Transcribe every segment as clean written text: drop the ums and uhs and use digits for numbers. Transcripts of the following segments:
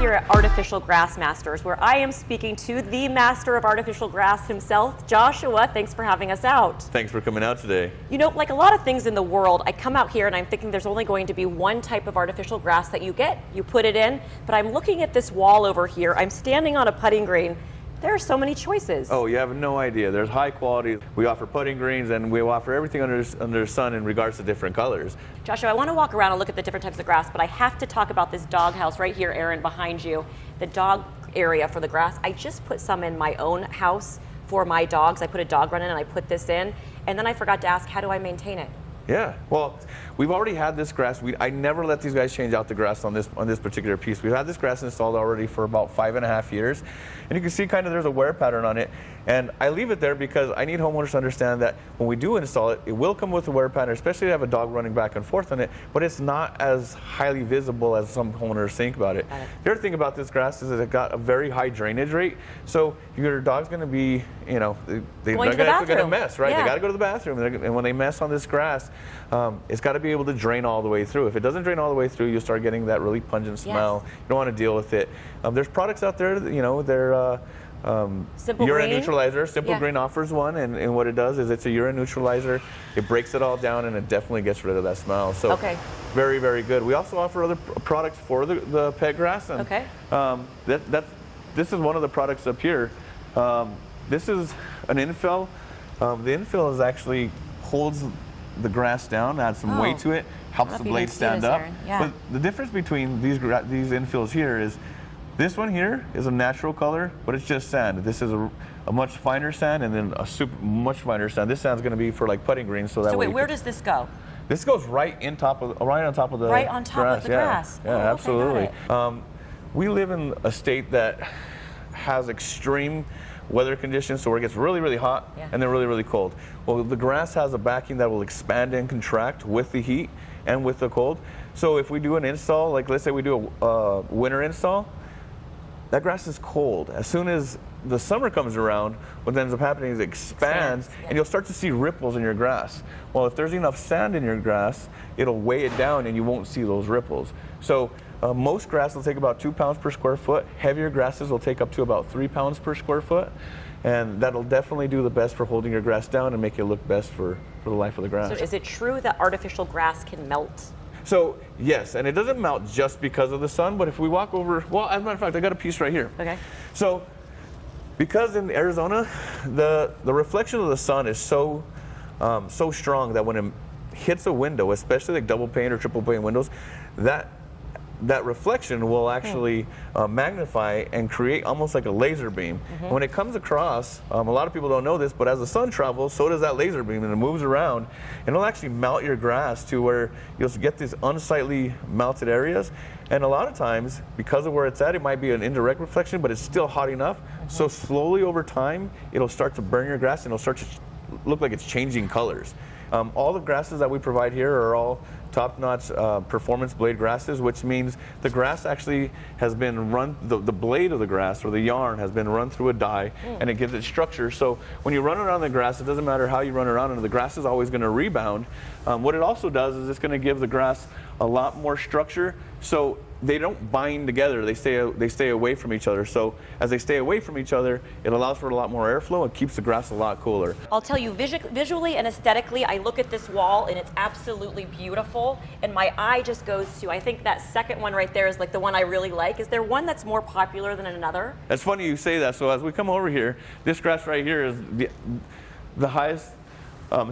here at Artificial Grass Masters, where I am speaking to the master of artificial grass himself, Joshua. Thanks for having us out. Thanks for coming out today. You know, like a lot of things in the world, I come out here and I'm thinking there's only going to be one type of artificial grass that you get, you put it in, but I'm looking at this wall over here, I'm standing on a putting green. There are so many choices. Oh, you have no idea. There's high quality. We offer putting greens and we offer everything under the sun in regards to different colors. Joshua, I want to walk around and look at the different types of grass, but I have to talk about this dog house right here, Aaron, behind you. The dog area for the grass. I just put some in my own house for my dogs. I put a dog run in and I put this in, and then I forgot to ask, how do I maintain it? Yeah, well, we've already had this grass. I never let these guys change out the grass on this particular piece. We've had this grass installed already for about 5.5 years, and you can see kind of there's a wear pattern on it. And I leave it there because I need homeowners to understand that when we do install it, it will come with a wear pattern, especially to have a dog running back and forth on it, but it's not as highly visible as some homeowners think about it. The other thing about this grass is that it got a very high drainage rate, so your dog's going to be, you know, they're going to mess, right? Yeah. They got to go to the bathroom, and when they mess on this grass, it's got to be able to drain all the way through. If it doesn't drain all the way through, you start getting that really pungent smell. Yes. You don't want to deal with it. There's products out there, that, you know, they're Urine Neutralizer. Simple Green offers one, and what it does is it's a urine neutralizer. It breaks it all down, and it definitely gets rid of that smell. So very, very good. We also offer other products for the pet grass. And, this is one of the products up here. This is an infill. The infill is actually holds the grass down, adds some weight to it, helps the blade stand up. But the difference between these infills here is this one here is a natural color, but it's just sand. This is a much finer sand, and then a much finer sand. This sand's going to be for like putting greens, so that way. So wait, where does this go? This goes right on top of the right on top grass. of the grass. Yeah, absolutely. We live in a state that has extreme weather conditions, so where it gets really, really hot and then really, really cold. Well, the grass has a backing that will expand and contract with the heat and with the cold. So if we do an install, like let's say we do a winter install, that grass is cold. As soon as the summer comes around, what ends up happening is it expands, and you'll start to see ripples in your grass. Well, if there's enough sand in your grass, it'll weigh it down and you won't see those ripples. So most grass will take about 2 pounds per square foot. Heavier grasses will take up to about 3 pounds per square foot. And that'll definitely do the best for holding your grass down and make it look best for the life of the grass. So is it true that artificial grass can melt? So yes, and it doesn't melt just because of the sun, but if we walk over, well, as a matter of fact, I got a piece right here. Okay. So because in Arizona, the reflection of the sun is so strong that when it hits a window, especially like double pane or triple pane windows, that reflection will actually magnify and create almost like a laser beam. When it comes across, a lot of people don't know this, but as the sun travels, so does that laser beam, and it moves around, and it'll actually melt your grass to where you'll get these unsightly melted areas. And a lot of times, because of where it's at, it might be an indirect reflection, but it's still hot enough. So slowly over time, it'll start to burn your grass, and it'll start to look like it's changing colors. All the grasses that we provide here are all top-notch performance blade grasses, which means the grass actually has been run, the blade of the grass or the yarn has been run through a die, and it gives it structure. So when you run around the grass, it doesn't matter how you run around, and the grass is always going to rebound. What it also does is it's going to give the grass a lot more structure, so they don't bind together. They stay away from each other. So as they stay away from each other, it allows for a lot more airflow and keeps the grass a lot cooler. I'll tell you, visually and aesthetically, I look at this wall and it's absolutely beautiful, and my eye just goes to, I think that second one right there is like the one I really like. Is there one that's more popular than another? That's funny you say that. So as we come over here, this grass right here is the highest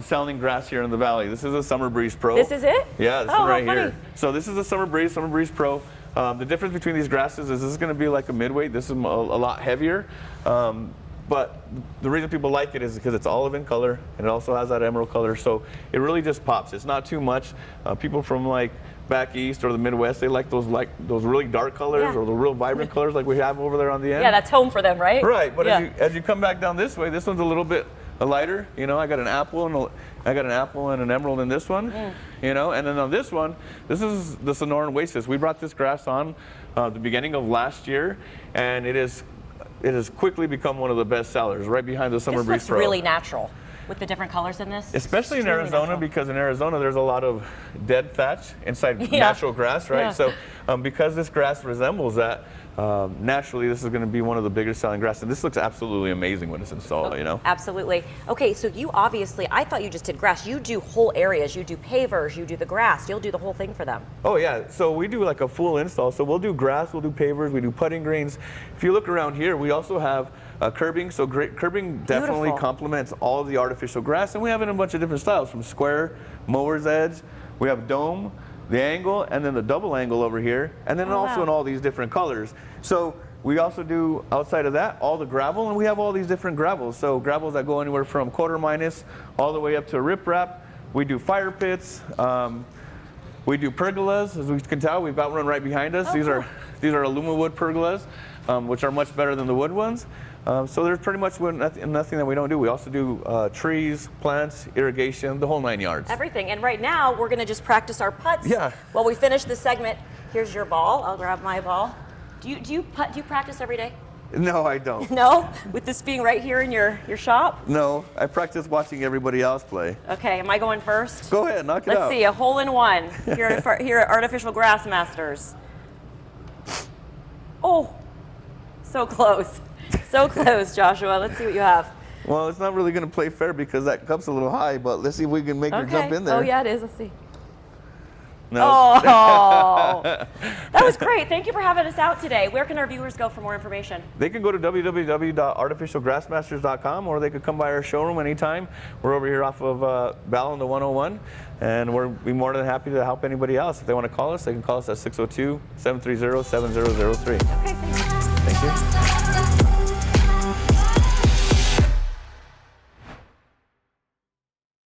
selling grass here in the valley. This is a Summer Breeze Pro. This is it? Yeah, this is right here. So this is a Summer Breeze Pro. The difference between these grasses is this is going to be like a midweight. This is a lot heavier. But the reason people like it is because it's olive in color, and it also has that emerald color. So it really just pops. It's not too much. People from like back east or the Midwest, they like those really dark colors or the real vibrant colors like we have over there on the end. Yeah, that's home for them, right? Right. But as you come back down this way, this one's a little bit lighter. You know, I got an apple and an emerald in this one. You know, and then on this one, this is the Sonoran Oasis. We brought this grass on the beginning of last year, and it has quickly become one of the best sellers, right behind the Summer Breeze Pro. This looks really natural with the different colors in this. Especially in Arizona, because in Arizona there's a lot of dead thatch inside natural grass, right? So because this grass resembles that, naturally this is going to be one of the biggest selling grass. And this looks absolutely amazing when it's installed, you know? Absolutely. Okay, so you obviously, I thought you just did grass. You do whole areas. You do pavers, you do the grass. You'll do the whole thing for them. Oh yeah, so we do like a full install. So we'll do grass, we'll do pavers, we do putting greens. If you look around here, we also have curbing. So curbing definitely Beautiful. complements all of the artificial grass. And we have it in a bunch of different styles, from square, mower's edge, we have dome, the angle, and then the double angle over here, and then also in all these different colors. So we also do, outside of that, all the gravel, and we have all these different gravels. So gravels that go anywhere from quarter minus all the way up to riprap. We do fire pits. We do pergolas. As we can tell, we've got one right behind us. These are aluminum pergolas, which are much better than the wood ones. So there's pretty much nothing that we don't do. We also do trees, plants, irrigation, the whole 9 yards. Everything. And right now, we're going to just practice our putts. Yeah. While we finish this segment, here's your ball. I'll grab my ball. Do you putt? Do you practice every day? No, I don't. No? With this being right here in your shop? No, I practice watching everybody else play. Okay, am I going first? Go ahead, knock it out. Let's see, a hole in one here at Artificial Grass Masters. Oh, so close. So close, Joshua. Let's see what you have. Well, it's not really going to play fair because that cup's a little high, but let's see if we can make her jump in there. Oh, yeah, it is. Let's see. No. Oh, that was great. Thank you for having us out today. Where can our viewers go for more information? They can go to www.artificialgrassmasters.com, or they could come by our showroom anytime. We're over here off of Bell on the 101, and we'll be more than happy to help anybody else. If they want to call us, they can call us at 602-730-7003. Okay, thanks. Thank you.